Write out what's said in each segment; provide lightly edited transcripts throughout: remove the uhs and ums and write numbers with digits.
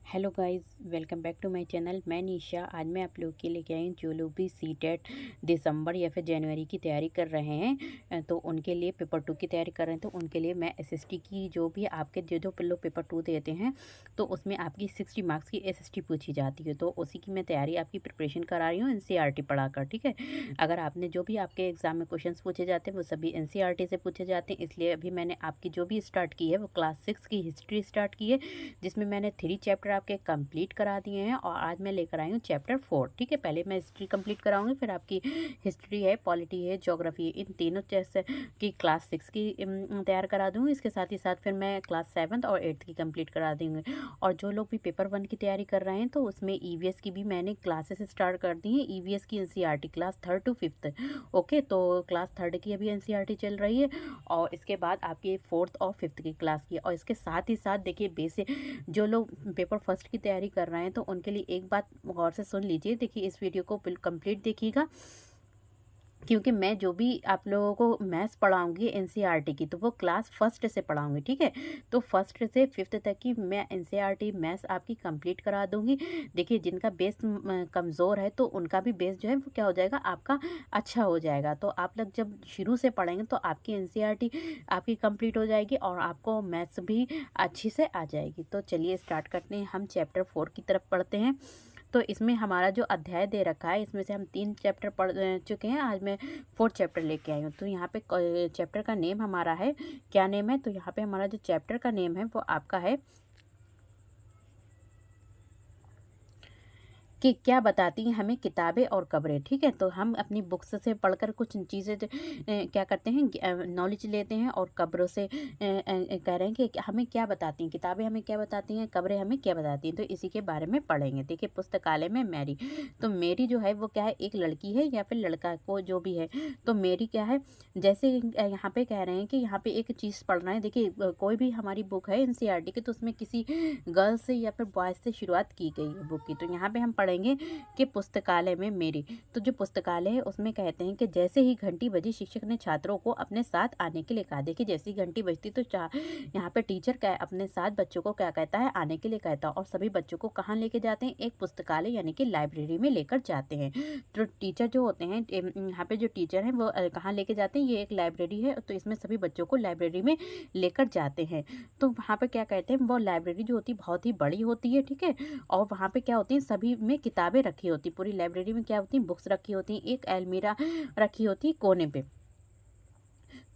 Hello guys, welcome back to my channel. मैं निशा। आज मैं आप लोग के लेके आई हूँ जो लोग भी सीटेट दिसंबर या फिर जनवरी की तैयारी कर रहे हैं, तो उनके लिए पेपर 2 की तैयारी कर रहे हैं। तो उनके लिए मैं एसएसटी की जो भी आपके जो लोग पेपर 2 देते हैं तो उसमें आपकी 60 मार्क्स की एसएसटी पूछी जाती है। तो उसी की मैं तैयारी आपकी प्रिपरेशन करा रही हूँ एनसीईआरटी पढ़ाकर। ठीक है, अगर आपने जो भी आपके एग्जाम में क्वेश्चन पूछे जाते हैं वो सभी एनसीईआरटी से पूछे जाते हैं। इसलिए अभी मैंने आपकी जो भी स्टार्ट की है वो क्लास 6 की हिस्ट्री स्टार्ट की है, जिसमें मैंने 3 चैप्टर आपके कंप्लीट करा दिए हैं और आज मैं लेकर आई हूँ चैप्टर 4। ठीक है, पहले मैं हिस्ट्री कंप्लीट कराऊंगी, फिर आपकी हिस्ट्री है, पॉलिटी है, ज्योग्राफी है, इन तीनों जैसे की क्लास 6 की तैयार करा दूँगी। इसके साथ ही साथ फिर मैं क्लास 7th और 8th की कंप्लीट करा दूँगी। और जो लोग भी पेपर 1 की तैयारी कर रहे हैं तो उसमें ईवीएस की भी मैंने क्लासेस स्टार्ट कर दी हैं। ईवीएस की NCERT class 3rd to 5th। Okay, तो क्लास 3rd की अभी एनसीईआरटी चल रही है और इसके बाद आपकी 4th और 5th की क्लास की। और इसके साथ ही साथ देखिए बेसिक जो लोग पेपर फर्स्ट की तैयारी कर रहे हैं तो उनके लिए एक बात गौर से सुन लीजिए। देखिए इस वीडियो को कंप्लीट देखिएगा, क्योंकि मैं जो भी आप लोगों को मैथ्स पढ़ाऊंगी एनसीईआरटी की तो वो क्लास फर्स्ट से पढ़ाऊंगी। ठीक है, तो फर्स्ट से 5th तक की मैं एनसीईआरटी मैथ्स आपकी कंप्लीट करा दूंगी। देखिए जिनका बेस कमज़ोर है तो उनका भी बेस जो है वो क्या हो जाएगा, आपका अच्छा हो जाएगा। तो आप लोग जब शुरू से पढ़ेंगे तो आपकी एनसीईआरटी आपकी कंप्लीट हो जाएगी और आपको मैथ्स भी अच्छी से आ जाएगी। तो चलिए स्टार्ट करते हैं, हम चैप्टर 4 की तरफ पढ़ते हैं। तो इसमें हमारा जो अध्याय दे रखा है इसमें से हम 3 चैप्टर पढ़ चुके हैं। आज मैं 4th चैप्टर लेके आई हूँ। तो यहाँ पे चैप्टर का नेम हमारा है, क्या नेम है, तो यहाँ पे हमारा जो चैप्टर का नेम है वो आपका है कि क्या बताती हैं हमें किताबें और खबरें। ठीक है, तो हम अपनी बुक्स से पढ़कर कुछ चीज़ें क्या करते हैं, नॉलेज लेते हैं और खबरों से कह रहे हैं कि हमें क्या बताती हैं, किताबें हमें क्या बताती हैं, खबरें हमें क्या बताती हैं। तो इसी के बारे में पढ़ेंगे। देखिए पुस्तकालय में मैरी, तो मेरी जो है वो क्या है, एक लड़की है या फिर लड़का को जो भी है। तो मेरी क्या है, जैसे यहाँ पे कह रहे हैं कि यहाँ पे एक चीज़ पढ़ रहे हैं। देखिए कोई भी हमारी बुक है एनसीईआरटी की तो उसमें किसी गर्ल्स से या फिर बॉयज़ से शुरुआत की गई है बुक की। तो यहाँ पे हम पढ़ेंगे कि पुस्तकालय में मेरी, तो जो पुस्तकालय है उसमें कहते हैं कि जैसे ही घंटी बजी शिक्षक ने छात्रों को अपने साथ आने के लिए कहा। देखिए जैसी घंटी बजती तो यहाँ पे टीचर क्या है, अपने साथ बच्चों को क्या कहता है, आने के लिए कहता है। और सभी बच्चों को कहाँ लेके जाते हैं, एक पुस्तकालय यानी कि लाइब्रेरी में लेकर जाते हैं। तो टीचर जो होते हैं यहाँ पे जो टीचर हैं वो कहाँ लेके जाते हैं, ये एक लाइब्रेरी है तो इसमें सभी बच्चों को लाइब्रेरी में लेकर जाते हैं। तो वहाँ पे क्या कहते हैं, वो लाइब्रेरी जो होती है बहुत ही बड़ी होती है। ठीक है, और वहाँ पे क्या होती है, सभी में किताबें रखी होती, पूरी लाइब्रेरी में क्या होती है, बुक्स रखी होती, एक अलमीरा रखी होती कोने पे।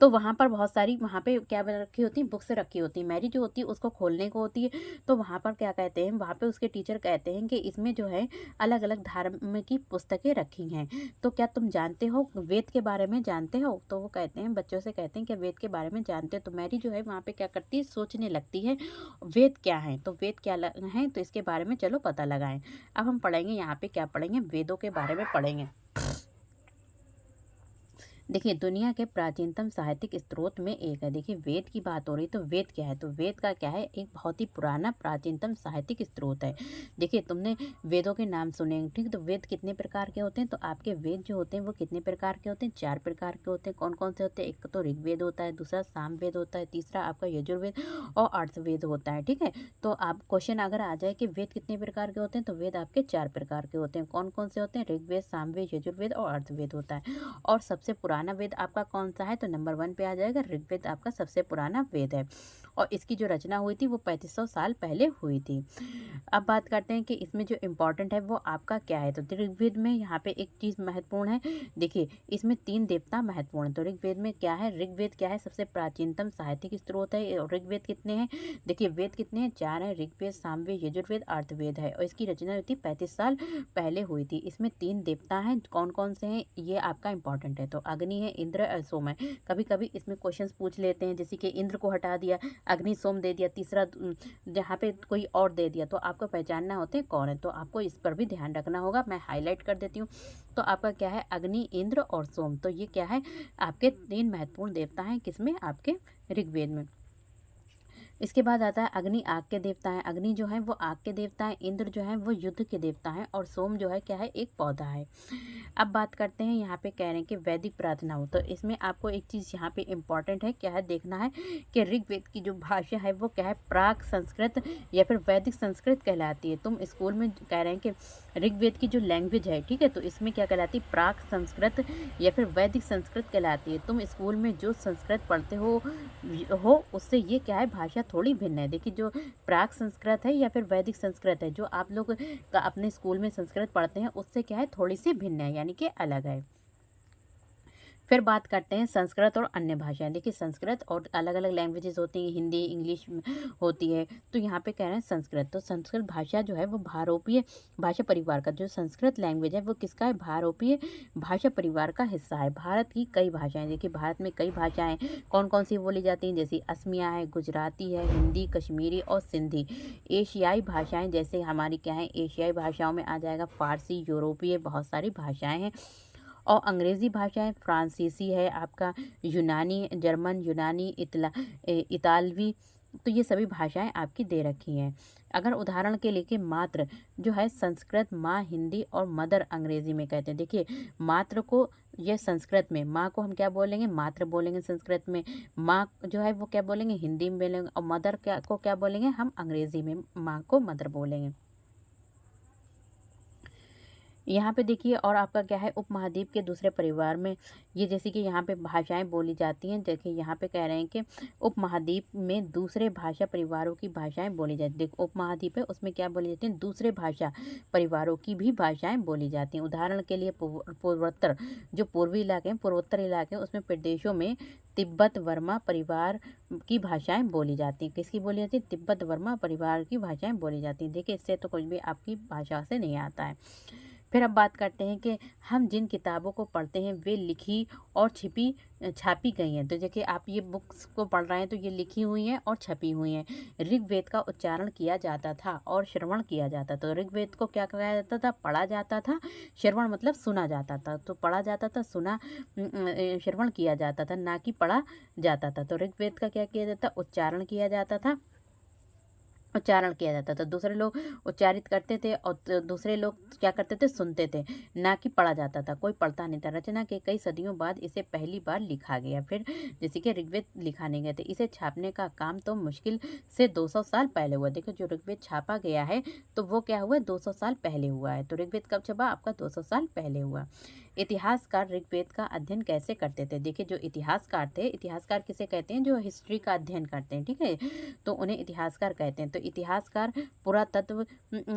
तो वहाँ पर बहुत सारी वहाँ पे क्या रखी होती, बुक्स रखी होती। मैरी जो होती है उसको खोलने को होती है। तो वहाँ पर क्या कहते हैं, वहाँ पे उसके टीचर कहते हैं कि इसमें जो है अलग अलग धर्म की पुस्तकें रखी हैं। तो क्या तुम जानते हो, वेद के बारे में जानते हो। तो वो कहते हैं, बच्चों से कहते हैं कि वेद के बारे में जानते हो। तो मैरी जो है वहाँ पे क्या करती है, सोचने लगती है वेद क्या है, तो वेद क्या है, तो इसके बारे में चलो पता लगाएं। अब हम पढ़ेंगे यहाँ पे क्या पढ़ेंगे, वेदों के बारे में पढ़ेंगे। देखिए दुनिया के प्राचीनतम साहित्यिक स्रोत में एक है। देखिए वेद की बात हो रही तो वेद क्या है, तो वेद का क्या है, एक बहुत ही पुराना प्राचीनतम साहित्यिक स्रोत है। देखिए तुमने वेदों के नाम सुने हैं, ठीक, तो वेद कितने प्रकार के होते हैं, तो आपके वेद जो होते हैं वो कितने प्रकार के होते हैं, 4 प्रकार के होते हैं। कौन कौन से होते हैं, एक तो ऋग्वेद होता है, दूसरा सामवेद होता है, तीसरा आपका यजुर्वेद और अर्थवेद होता है। ठीक है, तो आप क्वेश्चन अगर आ जाए कि वेद कितने प्रकार के होते हैं, तो वेद आपके 4 प्रकार के होते हैं। कौन कौन से होते हैं, ऋग्वेद, सामवेद, यजुर्वेद और अर्थवेद होता है। और सबसे पुराना वेद आपका कौन सा है, तो नंबर 1 पे आ जाएगा, ऋग्वेद आपका सबसे पुराना वेद है। और इसकी जो रचना हुई थी वो 3500 साल पहले हुई थी। अब बात करते हैं कि इसमें जो इम्पोर्टेंट है वो आपका क्या है। तो ऋग्वेद में यहाँ पे एक चीज़ महत्वपूर्ण है। देखिए इसमें 3 देवता महत्वपूर्ण है। तो ऋग्वेद में क्या है, ऋग्वेद क्या है, सबसे प्राचीनतम साहित्यिक स्रोत है। और ऋग्वेद कितने हैं, देखिए वेद कितने हैं, 4 हैं, ऋग्वेद, सामवेद, यजुर्वेद, अर्थवेद है। और इसकी रचना हुई थी 35 साल पहले हुई थी। इसमें 3 देवता हैं, कौन कौन से हैं, ये आपका इंपॉर्टेंट है। तो अग्नि है, इंद्र और सोम है। कभी कभी इसमें क्वेश्चंस पूछ लेते हैं, जैसे कि इंद्र को हटा दिया, अग्नि सोम दे दिया, तीसरा जहाँ पे कोई और दे दिया, तो आपको पहचानना होते हैं कौन है। तो आपको इस पर भी ध्यान रखना होगा, मैं हाईलाइट कर देती हूँ। तो आपका क्या है, अग्नि, इंद्र और सोम, तो ये क्या है, आपके 3 महत्वपूर्ण देवता हैं, किसमें, आपके ऋग्वेद में। इसके बाद आता है अग्नि, आग के देवता हैं। अग्नि जो है वो आग के देवता हैं, इंद्र जो है वो युद्ध के देवता हैं और सोम जो है क्या है, एक पौधा है। अब बात करते हैं, यहाँ पे कह रहे हैं कि वैदिक प्रार्थना हो, तो इसमें आपको एक चीज़ यहाँ पे इम्पॉर्टेंट है, क्या है देखना है कि ऋग्वेद की जो भाषा है वो क्या है, प्राक संस्कृत या फिर वैदिक संस्कृत कहलाती है। तुम स्कूल में कह रहे हैं कि ऋग्वेद की जो लैंग्वेज है, ठीक है, तो इसमें क्या कहलाती है, प्राक संस्कृत या फिर वैदिक संस्कृत कहलाती है। तुम स्कूल में जो संस्कृत पढ़ते हो उससे ये क्या है, भाषा थोड़ी भिन्न है। देखिए जो प्राक संस्कृत है या फिर वैदिक संस्कृत है, जो आप लोग का अपने स्कूल में संस्कृत पढ़ते हैं उससे क्या है, थोड़ी सी भिन्न है, यानी कि अलग है। फिर बात करते हैं संस्कृत और अन्य भाषाएं। देखिए संस्कृत और अलग अलग लैंग्वेजेस होती हैं, हिंदी इंग्लिश होती है, तो यहाँ पे कह रहे हैं संस्कृत। तो संस्कृत भाषा जो है वो भारोपीय भाषा परिवार का, जो संस्कृत लैंग्वेज है वो किसका है, भारोपीय भाषा परिवार का हिस्सा है। भारत की कई भाषाएं, देखिए भारत में कई भाषाएं कौन कौन सी बोली जाती हैं, जैसे असमिया है, गुजराती है, हिंदी, कश्मीरी और सिंधी। एशियाई भाषाएं जैसे हमारी क्या है, एशियाई भाषाओं में आ जाएगा फारसी, यूरोपीय, बहुत सारी भाषाएं हैं। और अंग्रेज़ी भाषाएं फ्रांसीसी है आपका, यूनानी, जर्मन, यूनानी, इतालवी, तो ये सभी भाषाएं आपकी दे रखी हैं। अगर उदाहरण के लिए कि मात्र जो है संस्कृत, माँ हिंदी और मदर अंग्रेज़ी में कहते हैं। देखिए मात्र को ये संस्कृत में, माँ को हम क्या बोलेंगे, मात्र बोलेंगे संस्कृत में, माँ जो है वो क्या बोलेंगे, हिंदी में बोलेंगे, और मदर को क्या बोलेंगे हम अंग्रेज़ी में, माँ को मदर बोलेंगे। यहाँ पे देखिए और आपका क्या है, उपमहाद्वीप के दूसरे परिवार में ये जैसे कि यहाँ पे भाषाएं बोली जाती हैं। देखिए यहाँ पे कह रहे हैं कि उपमहाद्वीप में दूसरे भाषा परिवारों की भाषाएं बोली जाती हैं। देखो उपमहाद्वीप है उसमें क्या बोली जाती हैं, दूसरे भाषा परिवारों की भी भाषाएं बोली जाती हैं। उदाहरण के लिए पूर्वोत्तर, जो पूर्वी इलाके हैं, पूर्वोत्तर इलाके हैं, उसमें प्रदेशों में तिब्बत वर्मा परिवार की भाषाएं बोली जाती हैं। किसकी बोली जाती है, तिब्बत वर्मा परिवार की भाषाएं बोली जाती हैं। देखिए इससे तो कुछ भी आपकी भाषा से नहीं आता है। फिर अब बात करते हैं कि हम जिन किताबों को पढ़ते हैं वे लिखी और छापी गई हैं। तो देखिए आप ये बुक्स को पढ़ रहे हैं तो ये लिखी हुई हैं और छपी हुई हैं। ऋग्वेद का उच्चारण किया जाता था और श्रवण किया जाता था। तो ऋग्वेद को क्या कहा जाता था, पढ़ा जाता था, श्रवण मतलब सुना जाता था। तो पढ़ा जाता था, श्रवण किया जाता था, ना कि पढ़ा जाता था। तो ऋग्वेद का क्या किया जाता, उच्चारण किया जाता था, उच्चारण किया जाता था। दूसरे लोग उच्चारित करते थे और दूसरे लोग क्या करते थे, सुनते थे, ना कि पढ़ा जाता था, कोई पढ़ता नहीं था। रचना के कई सदियों बाद इसे पहली बार लिखा गया। फिर जैसे कि ऋग्वेद लिखा नहीं गया था, इसे छापने का काम तो मुश्किल से 200 साल पहले हुआ। देखो जो ऋग्वेद छापा गया है तो वो क्या हुआ, 200 साल पहले हुआ है। तो ऋग्वेद कब छपा, आपका 200 साल पहले हुआ। इतिहासकार ऋग्वेद का अध्ययन कैसे करते थे। देखिए जो इतिहासकार थे, इतिहासकार किसे कहते हैं, जो हिस्ट्री का अध्ययन करते हैं, ठीक है, तो उन्हें इतिहासकार कहते हैं। तो इतिहासकार पुरातत्व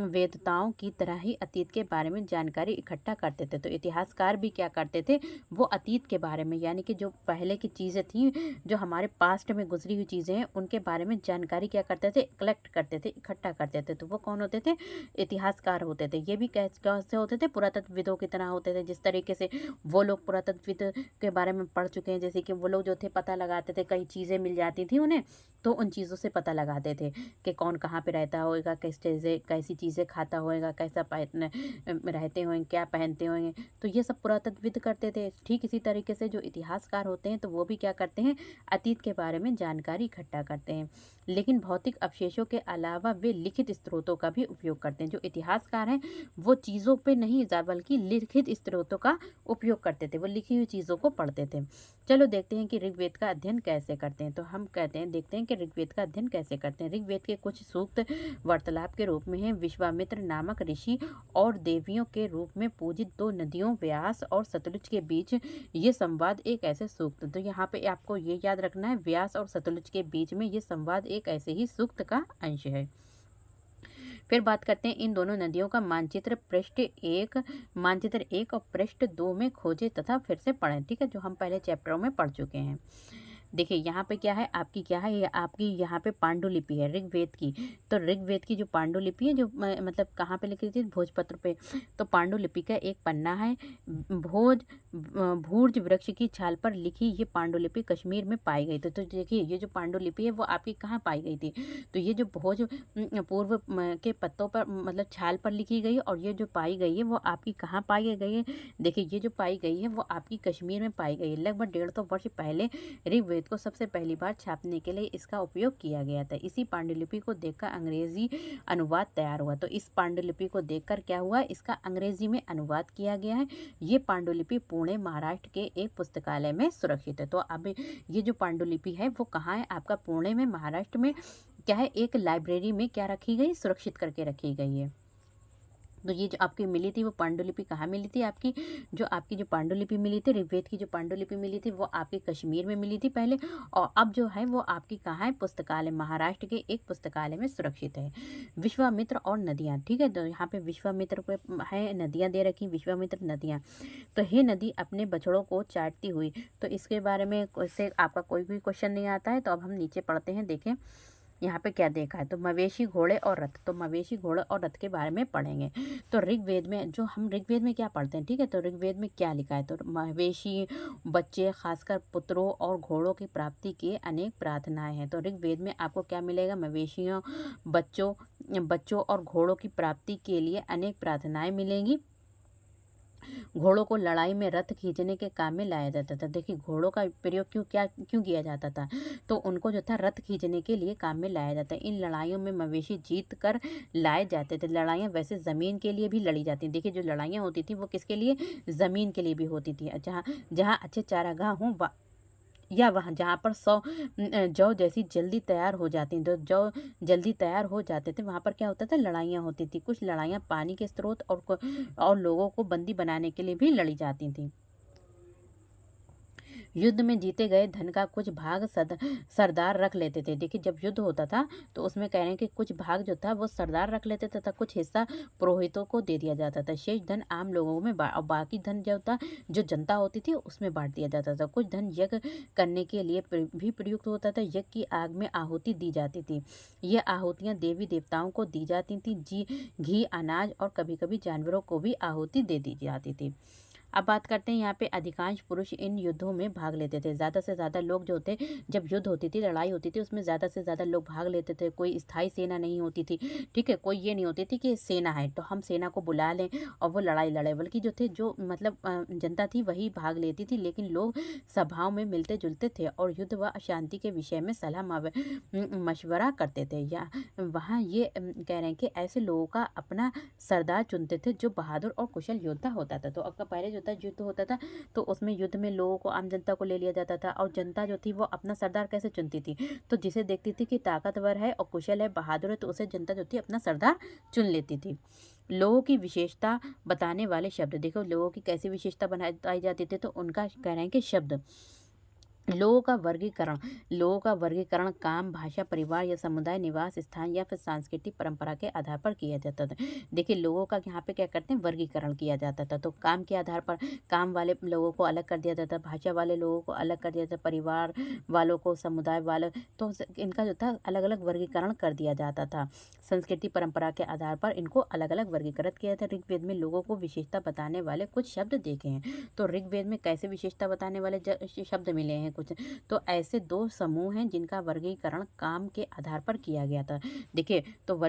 वेदताओं की तरह ही अतीत के बारे में जानकारी इकट्ठा करते थे। तो इतिहासकार भी क्या करते थे, वो अतीत के बारे में, यानी कि जो पहले की चीज़ें थी, जो हमारे पास्ट में गुजरी हुई चीज़ें हैं, उनके बारे में जानकारी क्या करते थे, कलेक्ट करते थे, इकट्ठा करते थे। तो वो कौन होते थे, इतिहासकार होते थे। ये भी कैसे होते थे, पुरातत्वविदों की तरह होते थे। जिस तरीके से वो लोग पुरातत्वविद के बारे में पढ़ चुके हैं, जैसे कि वो लोग जो थे पता लगाते थे, कई चीज़ें मिल जाती थी उन्हें, तो उन चीज़ों से पता लगाते थे कि कौन कहाँ पे रहता होएगा, कैसी चीज़ें खाता होएगा, कैसा रहते होंगे, क्या पहनते होंगे। तो ये सब पुरातत्वविद करते थे। ठीक इसी तरीके से जो इतिहासकार होते हैं तो वो भी क्या करते हैं, अतीत के बारे में जानकारी इकट्ठा करते हैं। लेकिन भौतिक अवशेषों के अलावा वे लिखित स्रोतों का भी उपयोग करते हैं। जो इतिहासकार हैं वो चीज़ों पे नहीं बल्कि लिखित स्रोतों का उपयोग करते थे, वो लिखी हुई चीज़ों को पढ़ते थे। चलो देखते हैं कि ऋग्वेद का अध्ययन कैसे करते हैं। तो हम देखते हैं कि ऋग्वेद का अध्ययन कैसे करते हैं। ऋग्वेद के कुछ सूक्त वार्तालाप के रूप में हैं। विश्वामित्र नामक ऋषि और देवियों के रूप में पूजित दो नदियों व्यास और सतलुज के बीच ये संवाद एक ऐसे सूक्त। तो यहाँ पे आपको ये याद रखना है, व्यास और सतलुज के बीच में ये संवाद एक ऐसे ही सूक्त का अंश है। फिर बात करते हैं इन दोनों नदियों का मानचित्र मानचित्र 1 और पृष्ठ 2 में खोजें तथा फिर से पढ़ें। ठीक है, जो हम पहले चैप्टरों में पढ़ चुके हैं। देखिए यहाँ पे क्या है, आपकी क्या है, ये आपकी यहाँ पे पांडुलिपि है ऋग्वेद की। तो ऋग्वेद की जो पांडुलिपि है, जो मतलब कहाँ पे लिखी थी, भोजपत्र पे। तो पांडुलिपि का एक पन्ना है। भूर्ज वृक्ष की छाल पर लिखी ये पांडुलिपि कश्मीर में पाई गई थी। तो देखिए ये जो पांडुलिपि है वो आपकी कहाँ पाई गई थी, तो ये जो भोज पूर्व के पत्तों पर मतलब छाल पर लिखी गई, और ये जो पाई गई है वो आपकी कहाँ पाई गई है। देखिए ये जो पाई गई है वो आपकी कश्मीर में पाई गई है। लगभग 150 वर्ष पहले ऋग्वेद वेद को सबसे पहली बार छापने के लिए इसका उपयोग किया गया था। इसी पांडुलिपि को देखकर अंग्रेजी अनुवाद तैयार हुआ। तो इस पांडुलिपि को देखकर क्या हुआ, इसका अंग्रेजी में अनुवाद किया गया है। ये पांडुलिपि पुणे महाराष्ट्र के एक पुस्तकालय में सुरक्षित है। तो अब ये जो पांडुलिपि है वो कहाँ है, आपका पुणे में महाराष्ट्र में क्या है, एक लाइब्रेरी में क्या रखी गई, सुरक्षित करके रखी गई है। तो ये जो आपकी मिली थी वो पांडुलिपि कहाँ मिली थी, आपकी जो पांडुलिपि मिली थी, ऋग्वेद की जो पांडुलिपि मिली थी वो आपके कश्मीर में मिली थी पहले, और अब जो है वो आपकी कहाँ है, पुस्तकालय, महाराष्ट्र के एक पुस्तकालय में सुरक्षित है। विश्वामित्र और नदियाँ, ठीक है, तो यहाँ पे विश्वामित्र पे है नदियाँ दे रखी, विश्वामित्र नदियाँ। तो हे नदी अपने बछड़ों को चाटती हुई, तो इसके बारे में से आपका कोई भी क्वेश्चन नहीं आता है। तो अब हम नीचे पढ़ते हैं, देखें यहाँ पे क्या देखा है। तो मवेशी, घोड़े और रथ, तो मवेशी, घोड़े और रथ के बारे में पढ़ेंगे। तो ऋग्वेद में, जो हम ऋग्वेद में क्या पढ़ते हैं, ठीक है, तो ऋग्वेद में क्या लिखा है, तो मवेशी, बच्चे, खासकर पुत्रों और घोड़ों की प्राप्ति की अनेक प्रार्थनाएं हैं। तो ऋग्वेद में आपको क्या मिलेगा, मवेशियों, बच्चों और घोड़ों की प्राप्ति के लिए अनेक प्रार्थनाएं मिलेंगी। घोड़ों को लड़ाई में रथ खींचने के काम में लाया जाता था। देखिए घोड़ों का प्रयोग क्यों किया जाता था, तो उनको जो था रथ खींचने के लिए काम में लाया जाता है। इन लड़ाइयों में मवेशी जीत कर लाए जाते थे। लड़ाइयाँ वैसे ज़मीन के लिए भी लड़ी जाती देखिए, जो लड़ाइयाँ होती थी वो किसके लिए, ज़मीन के लिए भी होती थी। जहाँ जहाँ अच्छे चारागाह हों या वहाँ जहाँ पर जौ जैसी जल्दी तैयार हो जाती, तो जौ जल्दी तैयार हो जाते थे, वहाँ पर क्या होता था, लड़ाइयाँ होती थी। कुछ लड़ाइयाँ पानी के स्रोत और लोगों को बंदी बनाने के लिए भी लड़ी जाती थी। युद्ध में जीते गए धन का कुछ भाग सरदार रख लेते थे। देखिए जब युद्ध होता था तो उसमें कह रहे हैं कि कुछ भाग जो था वो सरदार रख लेते थे तथा कुछ हिस्सा पुरोहितों को दे दिया जाता था। शेष धन आम लोगों में और बाकी धन जो था, जो जनता होती थी उसमें बांट दिया जाता था। कुछ धन यज्ञ करने के लिए भी प्रयुक्त होता था। यज्ञ की आग में आहुति दी जाती थी। ये आहुतियाँ देवी देवताओं को दी जाती थी। घी, अनाज और कभी कभी जानवरों को भी आहुति दे दी जाती थी। अब बात करते हैं, यहाँ पे अधिकांश पुरुष इन युद्धों में भाग लेते थे। ज़्यादा से ज़्यादा लोग जो थे, जब युद्ध होती थी, लड़ाई होती थी, उसमें ज़्यादा से ज़्यादा लोग भाग लेते थे। कोई स्थायी सेना नहीं होती थी, ठीक है, कोई ये नहीं होती थी कि सेना है तो हम सेना को बुला लें और वो लड़ाई लड़े, बल्कि जो थे, जो मतलब जनता थी वही भाग लेती थी। लेकिन लोग सभाओं में मिलते जुलते थे और युद्ध व अशांति के विषय में सलाह मशवरा करते थे। या वहाँ ये कह रहे हैं कि ऐसे लोगों का अपना सरदार चुनते थे जो बहादुर और कुशल योद्धा होता था। तो आपका पहले जो था युद्ध होता था तो उसमें युद्ध में लोगों को, आम जनता को ले लिया जाता था, और जनता जो थी वो अपना सरदार कैसे चुनती थी, तो जिसे देखती थी कि ताकतवर है और कुशल है, बहादुर है, तो उसे जनता जो थी अपना सरदार चुन लेती थी। लोगों की विशेषता बताने वाले शब्द, देखो लोगों की कैसी विशेषता बताई जाती थी, तो उनका कह रहे हैं कि शब्द, लोगों का वर्गीकरण काम, भाषा, परिवार या समुदाय, निवास स्थान या फिर सांस्कृतिक परंपरा के आधार पर किया जाता था। देखिए लोगों का यहाँ पे क्या करते हैं, वर्गीकरण किया जाता था। तो काम के आधार पर काम वाले लोगों को अलग कर दिया जाता, भाषा वाले लोगों को अलग कर दिया जाता, परिवार वालों को, समुदाय वाले, तो इनका जो था अलग अलग वर्गीकरण कर दिया जाता था। संस्कृति परंपरा के आधार पर इनको अलग अलग वर्गीकृत किया था। ऋग्वेद में लोगों को विशेषता बताने वाले कुछ शब्द देखे हैं। तो ऋग्वेद में कैसे विशेषता बताने वाले शब्द मिले हैं कुछ, तो ऐसे दो समूह हैं जिनका वर्गीकरण काम के आधार पर किया गया था। देखिए तो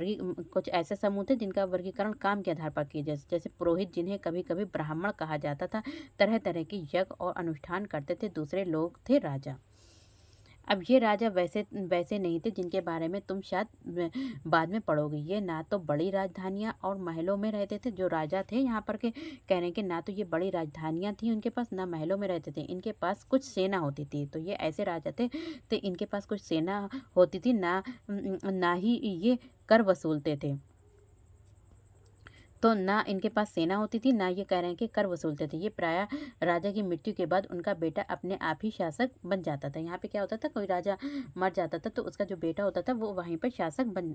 कुछ ऐसे समूह थे जिनका वर्गीकरण काम के आधार पर किया, जैसे पुरोहित, जिन्हें कभी कभी ब्राह्मण कहा जाता था, तरह तरह के यज्ञ और अनुष्ठान करते थे। दूसरे लोग थे राजा। अब ये राजा वैसे वैसे नहीं थे जिनके बारे में तुम शायद बाद में पढ़ोगे। ये ना तो बड़ी राजधानियाँ और महलों में रहते थे, जो राजा थे यहाँ पर के कह रहे हैं कि ना तो ये बड़ी राजधानियाँ थी उनके पास, ना महलों में रहते थे, इनके पास कुछ सेना होती थी। तो ये ऐसे राजा थे तो इनके पास कुछ सेना होती थी, ना ही ये कर वसूलते थे। तो ना इनके पास सेना होती थी, ना ये कह रहे हैं कि कर वसूलते थे। ये प्रायः राजा की मृत्यु के बाद उनका बेटा अपने आप ही शासक बन जाता था। यहाँ पे क्या होता था, कोई राजा मर जाता था तो उसका जो बेटा होता था वो वहीं पर शासक बन,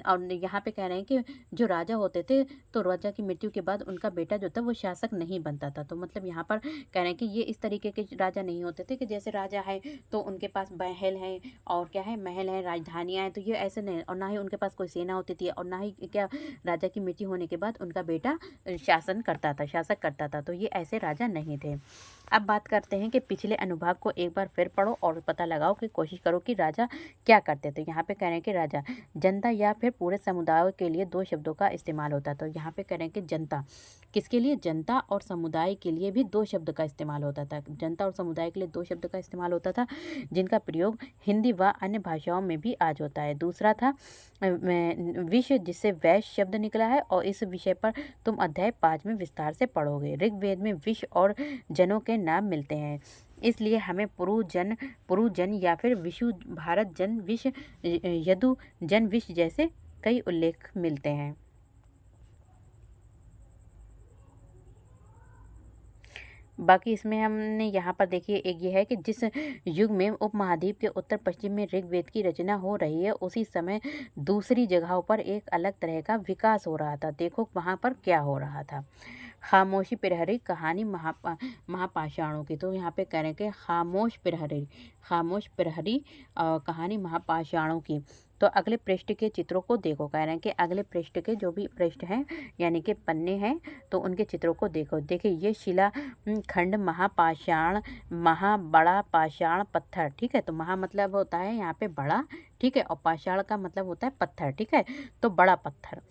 और यहाँ पे कह रहे हैं कि जो राजा होते थे तो राजा की मृत्यु के बाद उनका बेटा जो था वो शासक नहीं बनता था। तो मतलब यहाँ पर कह रहे हैं कि ये इस तरीके के राजा नहीं होते थे कि जैसे राजा है तो उनके पास महल है और क्या है, महल है, राजधानियाँ हैं, तो ये ऐसे नहीं, और ना ही उनके पास कोई सेना होती थी, और ना ही क्या राजा की मृत्यु होने के बाद उनका बेटा शासक करता था। तो ये ऐसे राजा नहीं थे। अब बात करते हैं कि पिछले अनुभाग को एक बार फिर पढ़ो और पता लगाओ कि कोशिश करो कि राजा क्या करते थे। यहाँ पे कह रहे हैं कि राजा जनता या फिर पूरे समुदाय के लिए दो शब्दों का इस्तेमाल होता है। तो यहाँ पे कह रहे हैं कि जनता किसके लिए, जनता और समुदाय के लिए भी दो शब्द का इस्तेमाल होता था। जनता और समुदाय के लिए दो शब्द का इस्तेमाल होता था, जिनका प्रयोग हिंदी व अन्य भाषाओं में भी आज होता है। दूसरा था विश्व, जिससे वैश्य शब्द निकला है, और इस विषय पर तुम अध्याय 5 में विस्तार से पढ़ोगे। ऋग्वेद में विश्व और जनों के नाम मिलते हैं, इसलिए हमें पुरु जन या फिर विशु भारत जन विश्व यदु जन विश्व जैसे कई उल्लेख मिलते हैं। बाकी इसमें हमने यहाँ पर देखिए एक ये है कि जिस युग में उपमहाद्वीप के उत्तर पश्चिम में ऋग्वेद की रचना हो रही है, उसी समय दूसरी जगहों पर एक अलग तरह का विकास हो रहा था। देखो वहाँ पर क्या हो रहा था। खामोशी प्रहरी कहानी महापाषाणों की। तो यहाँ पे कह रहे हैं कि खामोश प्रहरी कहानी महापाषाणों की। तो अगले पृष्ठ के चित्रों को देखो। कह रहे हैं कि अगले पृष्ठ के जो भी पृष्ठ हैं यानी कि पन्ने हैं, तो उनके चित्रों को देखो। देखिए ये शिला खंड महापाषाण, बड़ा पाषाण पत्थर, ठीक है। तो महा मतलब होता है यहाँ पे बड़ा, ठीक है, और पाषाण का मतलब होता है पत्थर, ठीक है। तो बड़ा पत्थर,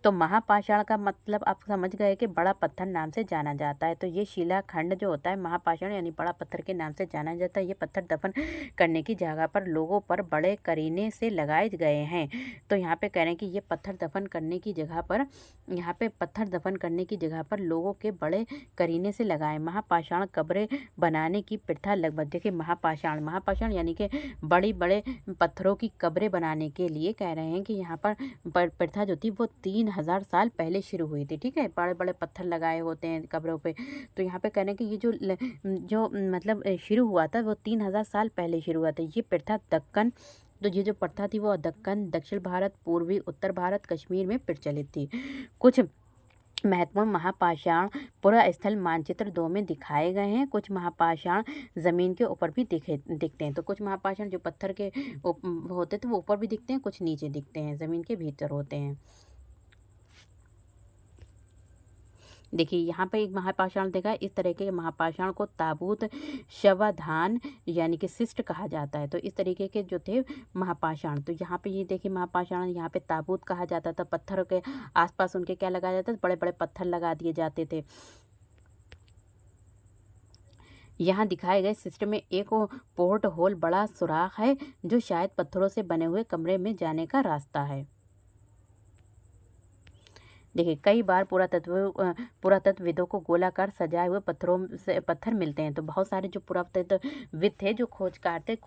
तो महापाषाण का मतलब आप समझ गए कि बड़ा पत्थर नाम से जाना जाता है। तो ये शिलाखंड जो होता है महापाषाण यानी बड़ा पत्थर के नाम से जाना जाता है। ये पत्थर दफन करने की जगह पर लोगों पर बड़े करीने से लगाए गए हैं। तो यहाँ पे कह रहे हैं कि ये पत्थर दफन करने की जगह पर, यहाँ पे पत्थर दफन करने की जगह पर लोगों के बड़े करीने से लगाए। महापाषाण कब्रें बनाने की प्रथा लगभग, देखिए महापाषाण यानी कि बड़ी बड़े पत्थरों की कब्रें बनाने के लिए कह रहे हैं कि यहाँ पर प्रथा जो थी वो 3000 साल पहले शुरू हुई थी, ठीक है। बड़े बड़े पत्थर लगाए होते हैं कब्रों पे। तो यहाँ पे कहने कि ये जो मतलब शुरू हुआ था वो 3000 साल पहले शुरू हुआ था। ये प्रथा दक्कन, तो ये जो प्रथा थी वो दक्कन, दक्षिण भारत, पूर्वी उत्तर भारत, कश्मीर में प्रचलित थी। कुछ महत्वपूर्ण महापाषाण पुरा स्थल मानचित्र 2 में दिखाए गए हैं। कुछ महापाषाण जमीन के ऊपर भी दिखते हैं। तो कुछ महापाषाण जो पत्थर के होते थे वो ऊपर भी दिखते हैं, कुछ नीचे दिखते हैं, जमीन के भीतर होते हैं। देखिए यहाँ पे एक महापाषाण देखा है। इस तरह के महापाषाण को ताबूत शवाधान यानी कि शिष्ट कहा जाता है। तो इस तरीके के जो थे महापाषाण, तो यहाँ पे ये देखिए महापाषाण, यहाँ पे ताबूत कहा जाता था। पत्थर के आसपास उनके क्या लगाया जाता था, बड़े बड़े पत्थर लगा दिए जाते थे। यहाँ दिखाए गए सिस्टम में एक पोर्ट होल बड़ा सुराख है, जो शायद पत्थरों से बने हुए कमरे में जाने का रास्ता है। देखिए कई बार पुरातत्वविदों को गोलाकार सजाए हुए पत्थर मिलते हैं। तो बहुत सारे जो पुरातत्वविद थे जो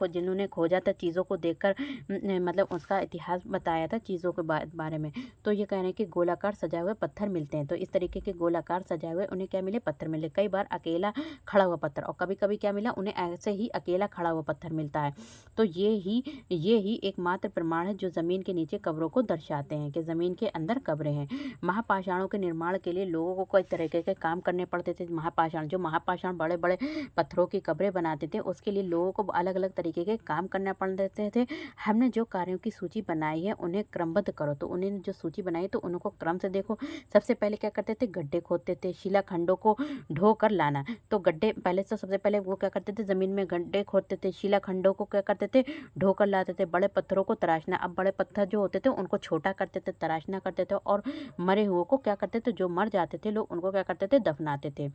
जिन्होंने खोजा था चीज़ों को देखकर, मतलब उसका इतिहास बताया था चीज़ों के बारे में। तो ये कह रहे हैं कि गोलाकार सजाए हुए पत्थर मिलते हैं। तो इस तरीके के गोलाकार सजाए हुए उन्हें क्या मिले, पत्थर मिले। कई बार अकेला खड़ा हुआ पत्थर, और कभी कभी क्या मिला उन्हें, ऐसे ही अकेला खड़ा हुआ पत्थर मिलता है। तो ये ही एकमात्र प्रमाण है जो ज़मीन के नीचे कब्रों को दर्शाते हैं कि ज़मीन के अंदर कब्रें हैं। महापाषाणों के निर्माण के लिए लोगों को कई तरीके के काम करने पड़ते थे। महापाषाण बड़े बड़े पत्थरों की कब्रें बनाते थे, उसके लिए लोगों को अलग अलग तरीके के काम करना पड़ते थे। हमने जो कार्यों की सूची बनाई है उन्हें क्रमबद्ध करो। तो उन्हें जो सूची बनाई तो उनको क्रम से देखो। सबसे पहले क्या करते थे, गड्ढे खोदते थे, शिलाखंडों को ढो कर लाना। तो गड्ढे पहले तो सबसे पहले वो क्या करते थे, जमीन में गड्ढे खोदते थे, शिलाखंडों को क्या करते थे, ढो कर लाते थे। बड़े पत्थरों को तराशना, अब बड़े पत्थर जो होते थे उनको छोटा करते थे, तराशना करते थे, और मरे हुए को क्या करते थे, जो मर जाते थे लोग उनको क्या करते थे, दफनाते थे।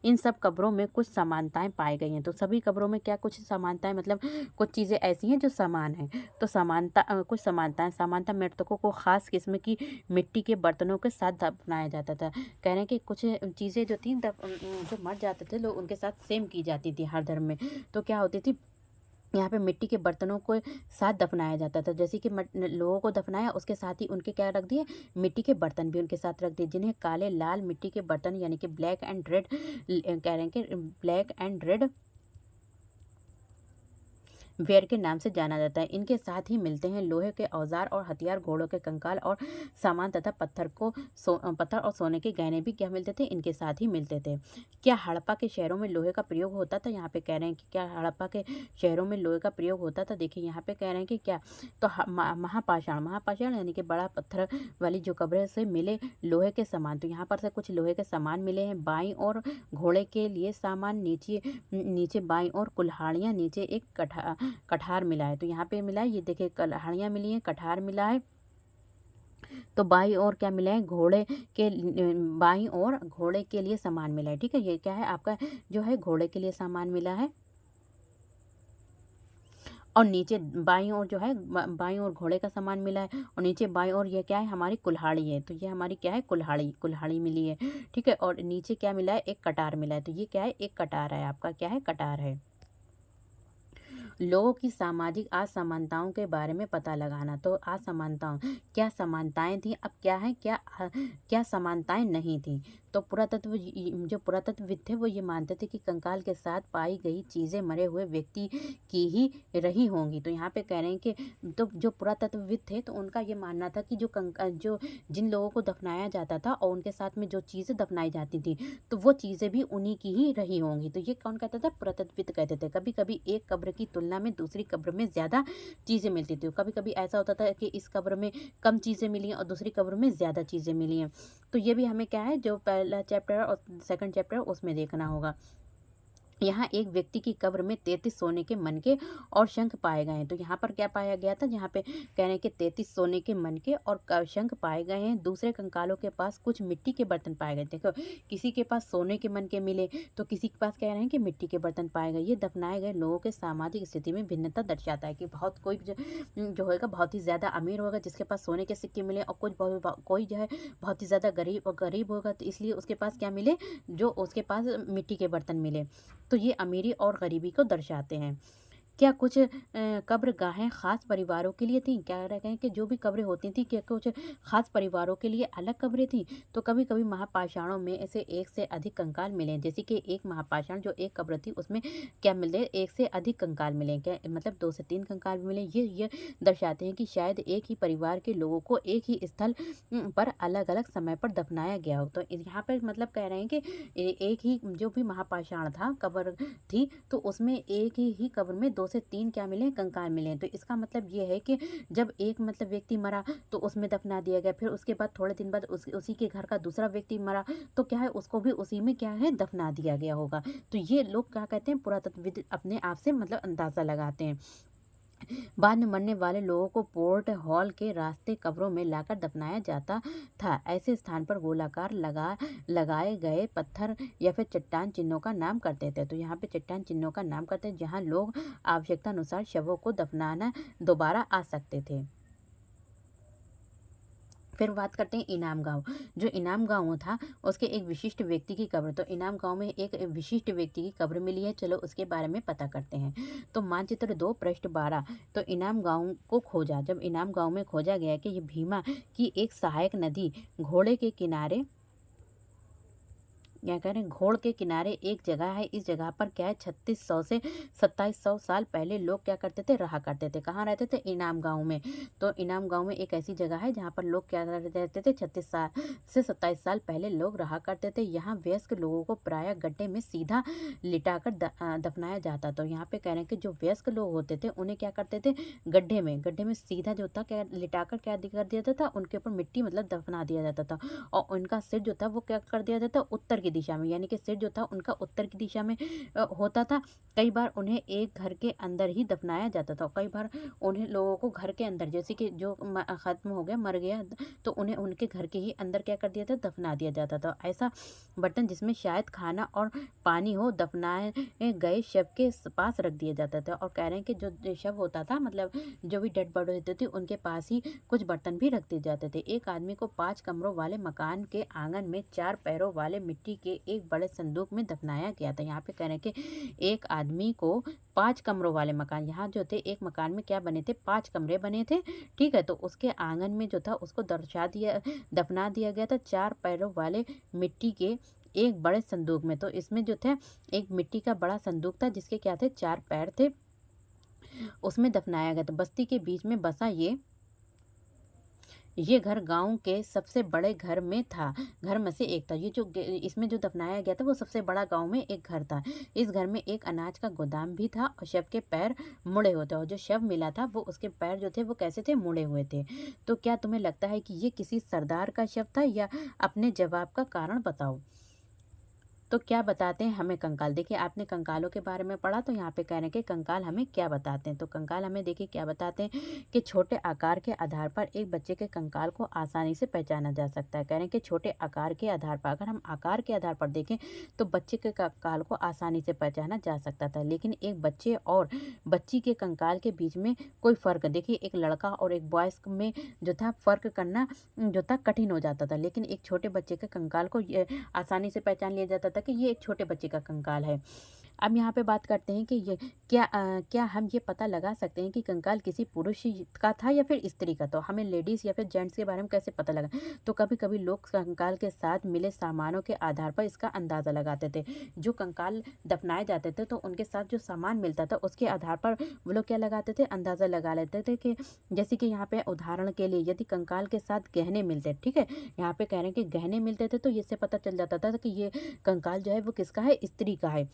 इन सब कब्रों में कुछ समानताएं पाई गई हैं। तो सभी कब्रों में क्या कुछ समानताएं, मतलब कुछ चीज़ें ऐसी हैं जो समान हैं। तो कुछ समानता मृतकों को खास किस्म की मिट्टी के बर्तनों के साथ दफनाया जाता था। कह रहे हैं कि कुछ चीज़ें जो थी जो मर जाते थे लोग उनके साथ सेम की जाती थी हर धर्म में। तो क्या होती थी, यहाँ पे मिट्टी के बर्तनों को साथ दफनाया जाता था। जैसे कि लोगों को दफनाया, उसके साथ ही उनके क्या रख दिए, मिट्टी के बर्तन भी उनके साथ रख दिए, जिन्हें काले लाल मिट्टी के बर्तन यानी कि ब्लैक एंड रेड कह रहे हैं कि ब्लैक एंड रेड वेयर के नाम से जाना जाता है। इनके साथ ही मिलते हैं लोहे के औजार और हथियार, घोड़ों के कंकाल और सामान तथा पत्थर और सोने के गहने भी क्या मिलते थे, इनके साथ ही मिलते थे। क्या हड़प्पा के शहरों में लोहे का प्रयोग होता था? यहाँ पे कह रहे हैं कि क्या हड़प्पा के शहरों में लोहे का प्रयोग होता था? देखिए यहाँ पे कह रहे हैं कि क्या, तो महापाषाण, महापाषाण यानी कि बड़ा पत्थर वाली जो कब्र से मिले लोहे के सामान, तो यहाँ पर से कुछ लोहे के सामान मिले हैं। बाईं और घोड़े के लिए सामान, नीचे नीचे बाईं और कुल्हाड़ियाँ, नीचे एक कठार मिला है। तो यहाँ पे मिला है, ये देखिए कुल्हाड़ियाँ मिली हैं, कठार मिला है। तो बाईं ओर क्या मिला है, बाईं ओर घोड़े के लिए सामान मिला है। ठीक है, ये क्या है आपका जो है घोड़े के लिए सामान मिला है। और नीचे बाईं ओर जो है बाईं ओर घोड़े का सामान मिला है, और नीचे बाईं ओर ये क्या है, हमारी कुल्हाड़ी है। तो ये हमारी क्या है, कुल्हाड़ी मिली है। ठीक है, और नीचे क्या मिला है, एक कटार मिला है। तो ये क्या है, एक कटार है, आपका क्या है, कटार है। लोगों की सामाजिक असमानताओं के बारे में पता लगाना। तो असमानताओं, क्या समानताएं थी, अब क्या है, क्या समानताएं नहीं थी। तो जो पुरातत्वविद थे वो ये मानते थे कि कंकाल के साथ पाई गई चीज़ें मरे हुए व्यक्ति की ही रही होंगी। तो यहाँ पे कह रहे हैं कि तो जो पुरातत्वविद थे तो उनका ये मानना था कि जो जिन लोगों को दफनाया जाता था और उनके साथ में जो चीज़ें दफनाई जाती थी, तो वो चीज़ें भी उन्हीं की ही रही होंगी। तो ये कौन कहता था, पुरातत्वविद कहते थे। कभी कभी एक कब्र की तुलना में दूसरी कब्र में ज़्यादा चीज़ें मिलती थी। कभी कभी ऐसा होता था कि इस कब्र में कम चीज़ें मिली हैं और दूसरी कब्र में ज़्यादा चीज़ें मिली हैं। तो ये भी हमें क्या है, जो पहला चैप्टर और सेकंड चैप्टर उसमें देखना होगा। यहाँ एक व्यक्ति की कब्र में 33 सोने के मनके और शंख पाए गए हैं। तो यहाँ पर क्या पाया गया था, यहाँ पे कह रहे हैं कि 33 सोने के मनके और शंख पाए गए हैं। दूसरे कंकालों के पास कुछ मिट्टी के बर्तन पाए गए। देखो, किसी के पास सोने के मनके मिले तो किसी के पास कह रहे हैं कि मिट्टी के बर्तन पाए गए। ये दफनाए गए लोगों के सामाजिक स्थिति में भिन्नता दर्शाता है कि बहुत कोई जो होगा बहुत ही ज़्यादा अमीर होगा जिसके पास सोने के सिक्के मिले, और कोई जो है बहुत ही ज़्यादा गरीब होगा, तो इसलिए उसके पास क्या मिले, जो उसके पास मिट्टी के बर्तन मिले। तो ये अमीरी और गरीबी को दर्शाते हैं। क्या कुछ कब्रगाहें ख़ास परिवारों के लिए थीं? क्या रह गए कि जो भी कब्रें होती थीं, क्या कुछ ख़ास परिवारों के लिए अलग कब्रें थीं? तो कभी-कभी महापाषाणों में ऐसे एक से अधिक कंकाल मिले। जैसे कि एक महापाषाण जो एक कब्र थी उसमें क्या मिले, एक से अधिक कंकाल मिले। क्या मतलब 2 से 3 कंकाल भी मिले। ये दर्शाते हैं कि शायद एक ही परिवार के लोगों को एक ही स्थल पर अलग-अलग समय पर दफनाया गया हो। तो यहाँ पे मतलब कह रहे हैं कि एक ही जो भी महापाषाण था, कब्र थी, तो उसमें एक ही कब्र में 2 से 3 क्या मिले, कंकाल मिले हैं। तो इसका मतलब ये है कि जब एक मतलब व्यक्ति मरा तो उसमें दफना दिया गया, फिर उसके बाद थोड़े दिन बाद उसी के घर का दूसरा व्यक्ति मरा तो क्या है, उसको भी उसी में क्या है, दफना दिया गया होगा। तो ये लोग क्या कहते हैं, पुरातत्वविद अपने आप से मतलब अंदाजा लगाते हैं। बाद में मरने वाले लोगों को पोर्ट हॉल के रास्ते कब्रों में लाकर दफनाया जाता था। ऐसे स्थान पर गोलाकार लगाए गए पत्थर या फिर चट्टान चिन्हों का नाम करते थे। तो यहाँ पे चट्टान चिन्हों का नाम करते हैं जहाँ लोग आवश्यकता अनुसार शवों को दफनाना दोबारा आ सकते थे। फिर बात करते हैं इनाम गांव। जो इनाम गांव था उसके एक विशिष्ट व्यक्ति की कब्र। तो इनाम गांव में एक विशिष्ट व्यक्ति की कब्र मिली है। चलो उसके बारे में पता करते हैं। तो मानचित्र 2 पृष्ठ 12। तो इनाम गांव को खोजा। जब इनाम गांव में खोजा गया कि ये भीमा की एक सहायक नदी घोड़े के किनारे, क्या कह रहे हैं, घोड़ के किनारे एक जगह है। इस जगह पर क्या है, 3600 से 2700 साल पहले लोग क्या करते थे, रहा करते थे। कहाँ रहते थे, इनाम गांव में। तो इनाम गांव में एक ऐसी जगह है जहाँ पर लोग क्या रहते थे, 36 साल से 27 साल पहले लोग रहा करते थे। यहाँ वयस्क लोगों को प्रायः गड्ढे में सीधा लिटाकर दफनाया जाता। तो यहाँ पे कह रहे हैं कि जो वयस्क लोग होते थे उन्हें क्या करते थे, गड्ढे में सीधा जो था क्या लिटाकर क्या कर दिया जाता था, उनके ऊपर मिट्टी मतलब दफना दिया जाता था। और उनका सिर जो था वो क्या कर दिया जाता, उत्तर की दिशा में, यानी कि सिर जो था उनका उत्तर की दिशा में होता था। कई बार उन्हें एक घर के अंदर ही दफनाया जाता था। कई बार उन्हें लोगों को घर के अंदर, जैसे कि जो खत्म हो गया, मर गया, तो उन्हें उनके घर के ही अंदर क्या कर दिया था, दफना दिया जाता था। ऐसा बर्तन जिसमें शायद खाना और पानी हो दफनाए गए शव के पास रख दिया जाता था। और कह रहे हैं कि जो शव होता था, मतलब जो भी डेड बॉडी होती थी उनके पास ही कुछ बर्तन भी रख दिए जाते थे। एक आदमी को 5 कमरों वाले मकान के आंगन में 4 पैरों वाले मिट्टी के एक बड़े संदूक में दफनाया गया था। यहाँ पे कह रहे हैं कि एक आदमी को 5 कमरों वाले मकान, यहाँ जो थे एक मकान में क्या बने थे, 5 कमरे बने थे। ठीक है, तो उसके आंगन में जो था उसको दफना दिया गया था 4 पैरों वाले मिट्टी के एक बड़े संदूक में। तो इसमें जो थे एक मिट्टी का बड़ा संदूक था जिसके क्या थे, 4 पैर थे। उसमें दफनाया गया। तो बस्ती के बीच में बसा ये घर गाँव के सबसे बड़े घर में था, घर में से एक था। ये जो इसमें जो दफनाया गया था वो सबसे बड़ा गाँव में एक घर था। इस घर में एक अनाज का गोदाम भी था और शव के पैर मुड़े हुए थे, और जो शव मिला था वो उसके पैर जो थे वो कैसे थे, मुड़े हुए थे। तो क्या तुम्हें लगता है कि ये किसी सरदार का शव था, या अपने जवाब का कारण बताओ। तो क्या बताते हैं हमें कंकाल। देखिए, आपने कंकालों के बारे में पढ़ा, तो यहाँ पे कह रहे हैं कि कंकाल हमें क्या बताते हैं। तो कंकाल हमें देखिए क्या बताते हैं कि छोटे आकार के आधार पर एक बच्चे के कंकाल को आसानी से पहचाना जा सकता है। कह रहे हैं कि छोटे आकार के आधार पर, अगर हम आकार के आधार पर देखें तो बच्चे के कंकाल को आसानी से पहचाना जा सकता था, लेकिन एक बच्चे और बच्ची के कंकाल के बीच में कोई फ़र्क, देखिए एक लड़का और एक बॉयज़ में जो था फ़र्क करना जो था कठिन हो जाता था, लेकिन एक छोटे बच्चे के कंकाल को आसानी से पहचान लिया जाता था कि ये एक छोटे बच्चे का कंकाल है। अब यहाँ पे बात करते हैं कि ये क्या हम ये पता लगा सकते हैं कि कंकाल किसी पुरुष का था या फिर स्त्री का? तो हमें लेडीज़ या फिर जेंट्स के बारे में कैसे पता लगा? तो कभी-कभी लोग कंकाल के साथ मिले सामानों के आधार पर इसका अंदाज़ा लगाते थे। जो कंकाल दफनाए जाते थे तो उनके साथ जो सामान मिलता था उसके आधार पर वो लोग क्या लगाते थे, अंदाज़ा लगा लेते थे कि जैसे कि यहाँ पे उदाहरण के लिए यदि कंकाल के साथ गहने मिलते, ठीक है? यहाँ पे कह रहे हैं कि गहने मिलते थे तो इससे पता चल जाता था कि ये कंकाल जो है वो किसका है, स्त्री का है।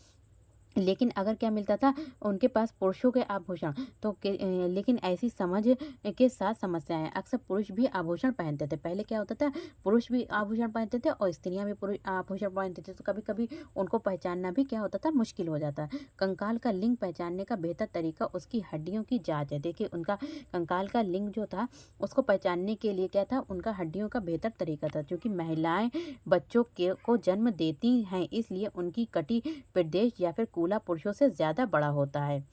लेकिन अगर क्या मिलता था, उनके पास पुरुषों के आभूषण, तो लेकिन ऐसी समझ के साथ समस्याएं, अक्सर पुरुष भी आभूषण पहनते थे। पहले क्या होता था, पुरुष भी आभूषण पहनते थे और स्त्रियां भी पुरुष आभूषण पहनते थे, तो कभी कभी उनको पहचानना भी क्या होता था, मुश्किल हो जाता। कंकाल का लिंग पहचानने का बेहतर तरीका उसकी हड्डियों की जाँच है। देखिए, उनका कंकाल का लिंग जो था उसको पहचानने के लिए क्या था, उनका हड्डियों का बेहतर तरीका था, क्योंकि महिलाएं बच्चों के को जन्म देती हैं, इसलिए उनकी कटी प्रदेश या फिर कूला पुरुषों से ज्यादा बड़ा होता है।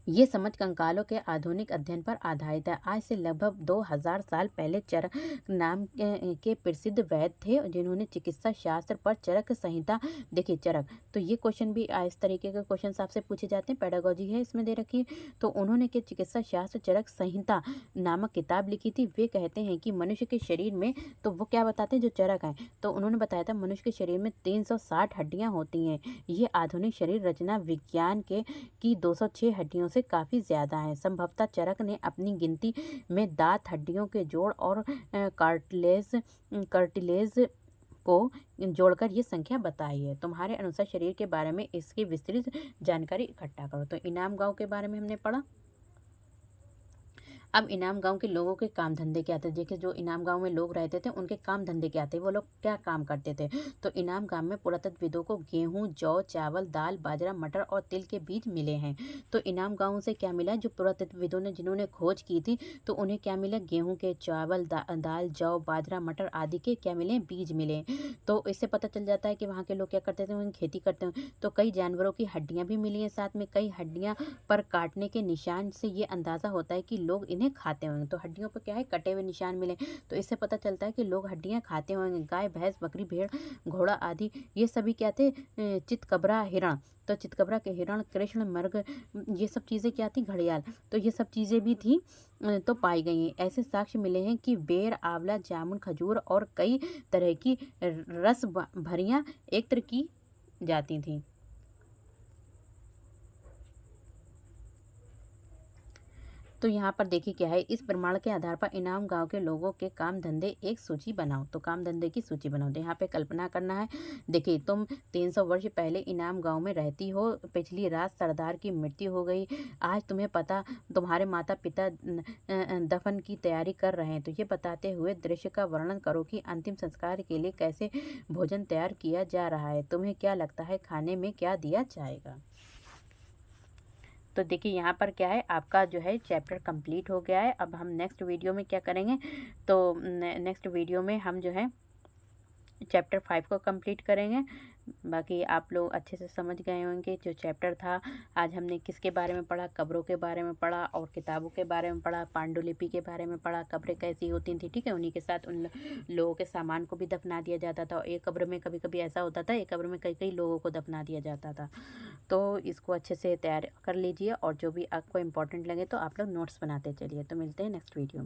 ये समझ कंकालों के आधुनिक अध्ययन पर आधारित है। आज से लगभग 2000 साल पहले चरक नाम के प्रसिद्ध वैद्य थे, जिन्होंने चिकित्सा शास्त्र पर चरक संहिता, देखिए चरक, तो ये क्वेश्चन भी इस तरीके के क्वेश्चन आपसे पूछे जाते हैं, पेडागोजी है इसमें दे रखी है। तो उन्होंने के चिकित्सा शास्त्र चरक संहिता नामक किताब लिखी थी। वे कहते हैं कि मनुष्य के शरीर में, तो वो क्या बताते हैं, जो चरक है, तो उन्होंने बताया था मनुष्य के शरीर में 360 हड्डियां होती हैं। ये आधुनिक शरीर रचना विज्ञान के की 206 हड्डियों से काफ़ी ज़्यादा है। संभवतः चरक ने अपनी गिनती में दांत, हड्डियों के जोड़ और कार्टिलेज को जोड़कर ये संख्या बताई है। तुम्हारे अनुसार शरीर के बारे में इसकी विस्तृत जानकारी इकट्ठा करो। तो इनाम गांव के बारे में हमने पढ़ा। अब इनाम गाँव के लोगों के काम धंधे क्या थे? देखिए, जो इनाम गाँव में लोग रहते थे उनके काम धंधे क्या थे, वो लोग क्या काम करते थे? तो इनाम गाँव में पुरातत्वविदों को गेहूँ, जौ, चावल, दाल, बाजरा, मटर और तिल के बीज मिले हैं। तो इनाम गाँव से क्या मिला, जो पुरातत्वविदों ने जिन्होंने खोज की थी, तो उन्हें क्या मिला, गेहूँ के, चावल, दाल, जौ, बाजरा, मटर आदि के क्या मिले, बीज मिले। तो इससे पता चल जाता है कि वहाँ के लोग क्या करते थे, वहीं खेती करते हैं। तो कई जानवरों की हड्डियाँ भी मिली हैं, साथ में कई हड्डियाँ पर काटने के निशान से ये अंदाज़ा होता है कि लोग इन्हें खाते होंगे। तो हड्डियों पर क्या है, कटे हुए निशान मिले, तो इससे पता चलता है कि लोग हड्डियां खाते होंगे। गाय, भैंस, बकरी, भेड़, घोड़ा आदि ये सभी क्या थे, चितकबरा हिरण। तो चितकबरा के हिरण, कृष्ण मृग, ये सब चीज़ें क्या थी, घड़ियाल, तो ये सब चीज़ें भी थी, तो पाई गई हैं। ऐसे साक्ष्य मिले हैं कि बेर, आंवला, जामुन, खजूर और कई तरह की रस भरियां एकत्र की जाती थी। तो यहाँ पर देखिए क्या है, इस प्रमाण के आधार पर इनाम गांव के लोगों के काम धंधे एक सूची बनाओ। तो काम धंधे की सूची बनाओ। तो यहाँ पे कल्पना करना है। देखिए, तुम 300 वर्ष पहले इनाम गांव में रहती हो। पिछली रात सरदार की मृत्यु हो गई। आज तुम्हें पता, तुम्हारे माता पिता दफन की तैयारी कर रहे हैं। तो ये बताते हुए दृश्य का वर्णन करो कि अंतिम संस्कार के लिए कैसे भोजन तैयार किया जा रहा है। तुम्हें क्या लगता है, खाने में क्या दिया जाएगा? तो देखिए, यहाँ पर क्या है, आपका जो है चैप्टर कंप्लीट हो गया है। अब हम नेक्स्ट वीडियो में क्या करेंगे, तो नेक्स्ट वीडियो में हम जो है चैप्टर 5 को कंप्लीट करेंगे। बाकी आप लोग अच्छे से समझ गए होंगे जो चैप्टर था। आज हमने किसके बारे में पढ़ा, कब्रों के बारे में पढ़ा और किताबों के बारे में पढ़ा, पांडुलिपि के बारे में पढ़ा, कब्रें कैसी होती थी, ठीक है, उन्हीं के साथ उन लोगों के सामान को भी दफना दिया जाता था। और एक कब्र में कभी कभी ऐसा होता था, एक कब्र में कई कई लोगों को दफना दिया जाता था। तो इसको अच्छे से तैयार कर लीजिए, और जो भी आपको इम्पोर्टेंट लगे तो आप लोग नोट्स बनाते चलिए। तो मिलते हैं नेक्स्ट वीडियो में।